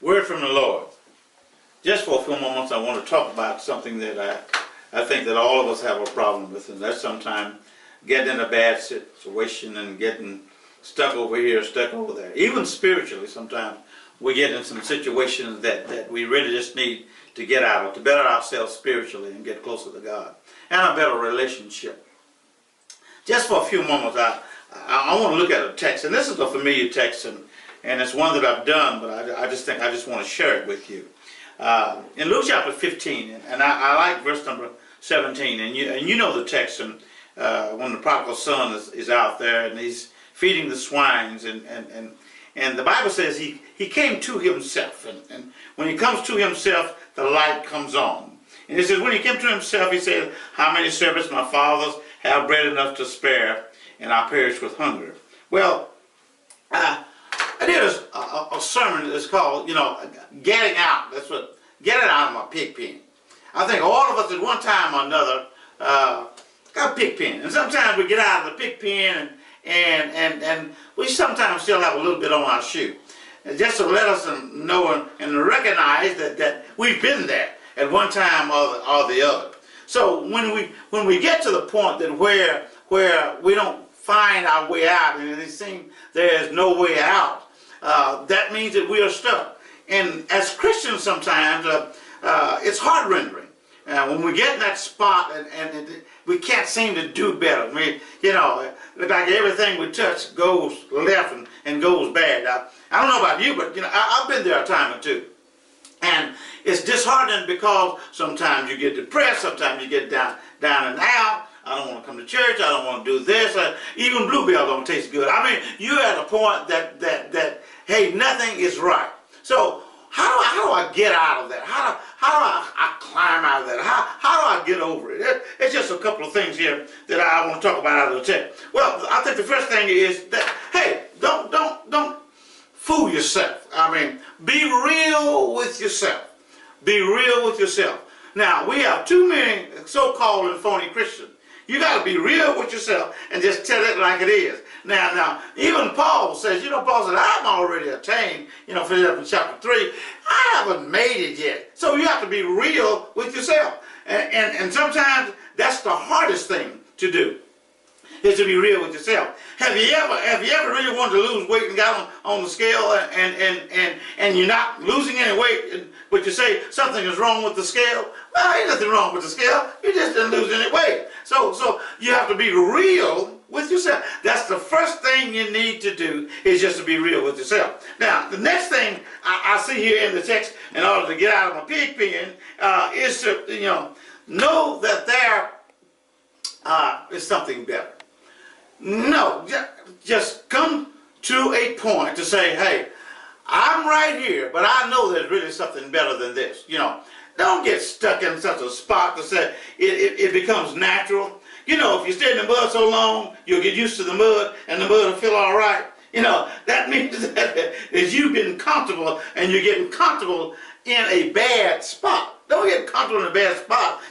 Word from the Lord. Just for a few moments, I want to talk about something that I think that all of us have a problem with, and that's sometimes getting in a bad situation and getting stuck over here, stuck over there. Even spiritually, sometimes we get in some situations that we really just need to get out of, to better ourselves spiritually and get closer to God and a better relationship. Just for a few moments, I want to look at a text, and this is a familiar text, and it's one that I've done, but I just want to share it with you. In Luke chapter 15, and I like verse number 17, and you know the text, and when the prodigal son is out there and he's feeding the swines, and the Bible says he came to himself, and when he comes to himself, the light comes on. And it says when he came to himself, he said, "How many servants my fathers have bread enough to spare, and I perish with hunger." Well, I did a sermon that's called, getting out. That's what, getting out of my pig pen. I think all of us at one time or another got a pig pen. And sometimes we get out of the pig pen and we sometimes still have a little bit on our shoe. And just to let us know and recognize that we've been there at one time or the other. So when we get to the point that where we don't find our way out and it seems there's no way out, that means that we are stuck. And as Christians sometimes, it's heart-rendering. When we get in that spot and we can't seem to do better. I mean, like everything we touch goes left and goes bad. I don't know about you, but I've been there a time or two. And it's disheartening because sometimes you get depressed, sometimes you get down and out. I don't want to come to church, I don't want to do this. Even bluebell don't taste good. I mean, you're at a point that hey, nothing is right. So how do I get out of that? How do I climb out of that? How do I get over it? It's just a couple of things here that I want to talk about out of the text. Well, I think the first thing is that, hey, don't fool yourself. I mean, be real with yourself. Be real with yourself. Now, we have too many so-called and phony Christians. You got to be real with yourself and just tell it like it is. Now, even Paul says, Paul said, I'm already attained, finish up in chapter 3. I haven't made it yet. So you have to be real with yourself. And sometimes that's the hardest thing to do, is to be real with yourself. Have you ever really wanted to lose weight and got on the scale and you're not losing any weight, but you say something is wrong with the scale? Well, ain't nothing wrong with the scale. You just didn't lose any weight. So you have to be real with yourself. That's the first thing you need to do, is just to be real with yourself. Now, the next thing I see here in the text, in order to get out of my pig pen, is to know that there is something better. No, just come to a point to say, hey, I'm right here, but I know there's really something better than this. Don't get stuck in such a spot to say it becomes natural. If you stay in the mud so long, you'll get used to the mud, and the mud will feel all right. That means that you've been comfortable, and you're getting comfortable in a bad spot. Don't get comfortable in a bad spot.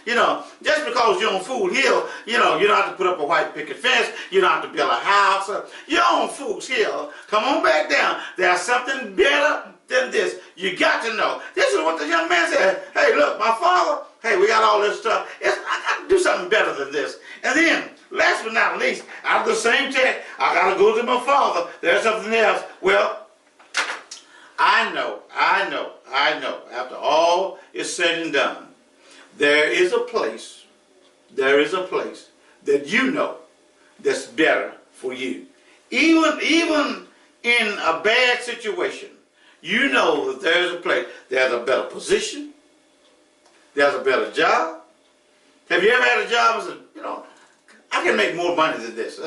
Just because you're on Fool Hill, you don't have to put up a white picket fence. You don't have to build a house. You're on Fool's Hill. Come on back down. There's something better than this. You got to know. This is what the young man said. Hey, look, my father, hey, we got all this stuff. I got to do something better than this. And then, last but not least, out of the same text, I got to go to my father. There's something else. Well, I know, after all is said and done, there is a place that that's better for you. Even in a bad situation, that there's a place, there's a better position, there's a better job. Have you ever had a job and said, I can make more money than this.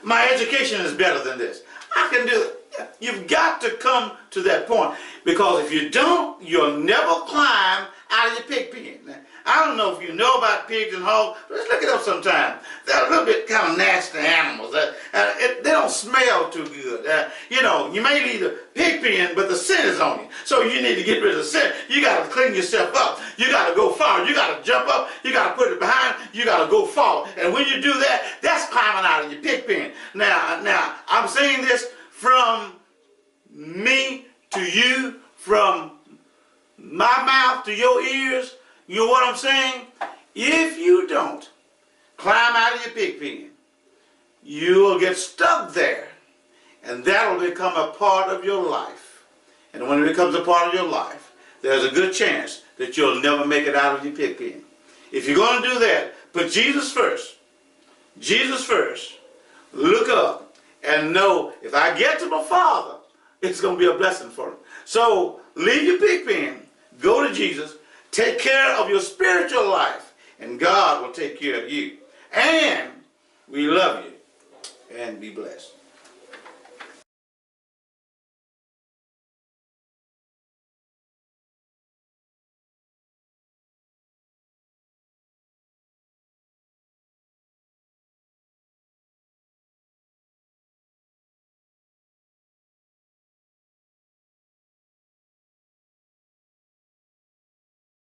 My education is better than this. I can do it. You've got to come to that point, because if you don't, you'll never climb out of your pig pen. I don't know if you know about pigs and hogs, but let's look it up sometime. They're a little bit kind of nasty animals. They don't smell too good. You may need a pig pen, but the scent is on you. So you need to get rid of the scent. You got to clean yourself up. You got to go far. You got to jump up. You got to put it behind. You got to go forward. And when you do that, that's climbing out of your pig pen. Now, I'm saying this from me to you, from my mouth to your ears, you know what I'm saying? If you don't climb out of your pig pen, you will get stuck there. And that will become a part of your life. And when it becomes a part of your life, there's a good chance that you'll never make it out of your pig pen. If you're going to do that, put Jesus first. Jesus first. Look up and know if I get to my Father, it's going to be a blessing for him. So leave your pig pen. Go to Jesus. Take care of your spiritual life. And God will take care of you. And we love you. And be blessed.